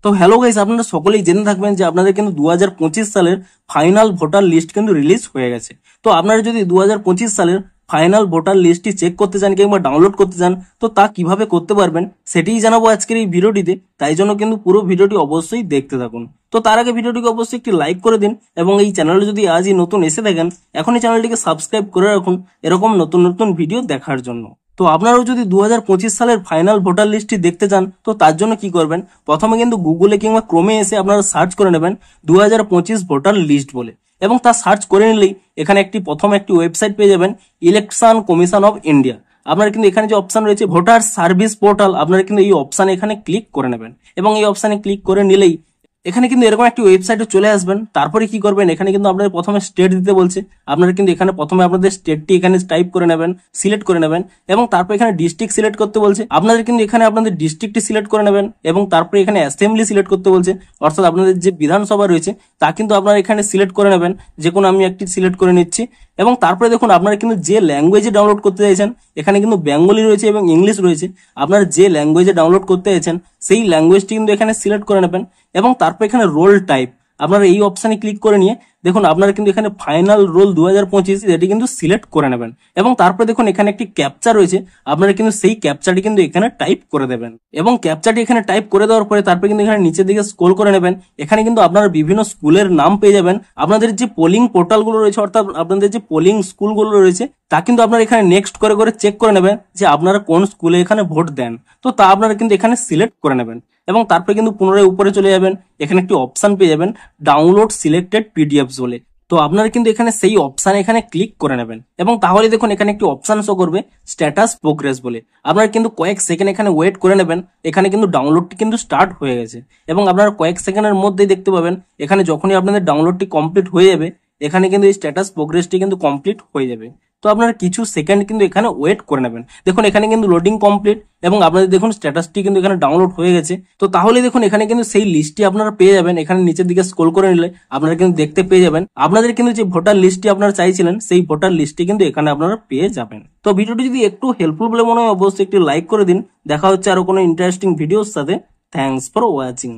তো hello guys, আপনারা সকলেই জেনে থাকবেন যে আপনাদের কিন্তু 2025 সালের ফাইনাল ভোটার লিস্ট কিন্তু রিলিজ হয়ে গেছে। তো আপনারা যদি 2025 সালের ফাইনাল ভোটার লিস্টটি চেক করতে চান কিংবা ডাউনলোড করতে চান, তো তা কিভাবে করতে পারবেন সেটাই জানাবো আজকের এই ভিডিওটিতে। তাই জন্য কিন্তু পুরো ভিডিওটি অবশ্যই দেখতে থাকুন। তো তার আগে ভিডিওটিকে অবশ্যই একটি লাইক করে দিন এবং এই চ্যানেলে যদি আজই নতুন এসে থাকেন, এখনই চ্যানেলটিকে সাবস্ক্রাইব করে রাখুন এরকম নতুন নতুন ভিডিও দেখার জন্য। তো আপনারাও যদি 2025 সালের ফাইনাল ভোটার লিস্টটি দেখতে চান, তো তার জন্য কি করবেন, প্রথমে কিন্তু গুগলে কিংবা ক্রোমে এসে আপনারা সার্চ করে নেবেন 2025 ভোটার লিস্ট বলে, এবং তা সার্চ করে নিলেই এখানে প্রথম একটি ওয়েবসাইট পেয়ে যাবেন, ইলেকশন কমিশন অফ ইন্ডিয়া। আপনারা কিন্তু এখানে যে অপশন রয়েছে ভোটার সার্ভিস পোর্টাল, আপনারা কিন্তু এই অপশানে এখানে ক্লিক করে নেবেন এবং এই অপশানে ক্লিক করে নিলেই এখানে কিন্তু এরকম একটি ওয়েবসাইটে চলে আসবেন। তারপরে কি করবেন, এখানে কিন্তু আপনাদের প্রথমে স্টেট দিতে বলছে। আপনারা কিন্তু এখানে প্রথমে আপনাদের স্টেটটি এখানে টাইপ করে নেবেন, সিলেক্ট করে নেবেন, এবং তারপর এখানে ডিস্ট্রিক্ট সিলেক্ট করতে বলছে। আপনাদের কিন্তু এখানে আপনাদের ডিস্ট্রিক্টটি সিলেক্ট করে নেবেন এবং তারপরে এখানে অ্যাসেম্বলি সিলেক্ট করতে বলছে, অর্থাৎ আপনাদের যে বিধানসভা রয়েছে তা কিন্তু আপনারা এখানে সিলেক্ট করে নেবেন। যে কোনো আমি একটি সিলেক্ট করে নিচ্ছি এবং তারপরে দেখুন আপনারা কিন্তু যে ল্যাঙ্গুয়েজে ডাউনলোড করতে চাইছেন, এখানে কিন্তু বেঙ্গলি রয়েছে এবং ইংলিশ রয়েছে। আপনারা যে ল্যাঙ্গুয়েজে ডাউনলোড করতে চাইছেন সেই ল্যাঙ্গুয়েজটি কিন্তু এখানে সিলেক্ট করে নেবেন এবং তারপর এখানে রোল টাইপ আপনারা এই অপশানে ক্লিক করে নিয়ে দেখুন আপনারা কিন্তু এখানে ফাইনাল রোল 2025 এটি কিন্তু সিলেক্ট করে নেবেন এবং তারপরে দেখুন এখানে একটি ক্যাপচা রয়েছে। আপনারা কিন্তু সেই ক্যাপচাটি কিন্তু এখানে টাইপ করে দেবেন এবং ক্যাপচাটি এখানে টাইপ করে দেওয়ার পরে তারপরে কিন্তু এখানে নিচের দিকে স্ক্রল করে নেবেন। এখানে কিন্তু আপনারা বিভিন্ন স্কুলের নাম পেয়ে যাবেন। আপনাদের যে পোলিং পোর্টালগুলো রয়েছে, অর্থাৎ আপনাদের যে পোলিং স্কুলগুলো রয়েছে তা কিন্তু আপনারা এখানে নেক্সট করে করে চেক করে নেবেন যে আপনারা কোন স্কুলে এখানে ভোট দেন। তো তা আপনারা কিন্তু এখানে সিলেক্ট করে নেবেন এবং তারপরে কিন্তু পুনরায় উপরে চলে যাবেন। এখানে একটি অপশন পেয়ে যাবেন ডাউনলোড সিলেক্টেড পিডিএফস বলে। তো আপনারা কিন্তু এখানে সেই অপশানে এখানে ক্লিক করে নেবেন এবং তাহলে দেখুন এখানে একটি অপশন শো করবে স্ট্যাটাস প্রোগ্রেস বলে। আপনারা কিন্তু কয়েক সেকেন্ড এখানে ওয়েট করে নেবেন। এখানে কিন্তু ডাউনলোডটি কিন্তু স্টার্ট হয়ে গেছে এবং আপনারা কয়েক সেকেন্ডের মধ্যেই দেখতে পাবেন এখানে যখনই আপনাদের ডাউনলোডটি কমপ্লিট হয়ে যাবে এখানে কিন্তু এই স্ট্যাটাস প্রোগ্রেসটি কিন্তু কমপ্লিট হয়ে যাবে। তো আপনারা কিছু সেকেন্ড কিন্তু এখানে ওয়েট করে নেবেন। দেখুন এখানে কিন্তু লোডিং কমপ্লিট এবং আপনাদের দেখুন স্ট্যাটাসটি কিন্তু এখানে ডাউনলোড হয়ে গেছে। তো তাহলে দেখুন এখানে কিন্তু সেই লিস্টটি আপনারা পেয়ে যাবেন। এখানে নিচের দিকে স্ক্রল করে নিলে আপনারা কিন্তু দেখতে পেয়ে যাবেন আপনাদের কিন্তু যে ভোটার লিস্টটি আপনারা চাইছিলেন সেই ভোটার লিস্টটি কিন্তু এখানে আপনারা পেয়ে যাবেন। তো ভিডিওটি যদি একটু হেল্পফুল বলে মনে হয় অবশ্যই একটু লাইক করে দিন। দেখা হচ্ছে আরো কোনো ইন্টারেস্টিং ভিডিওর সাথে। Thanks for watching.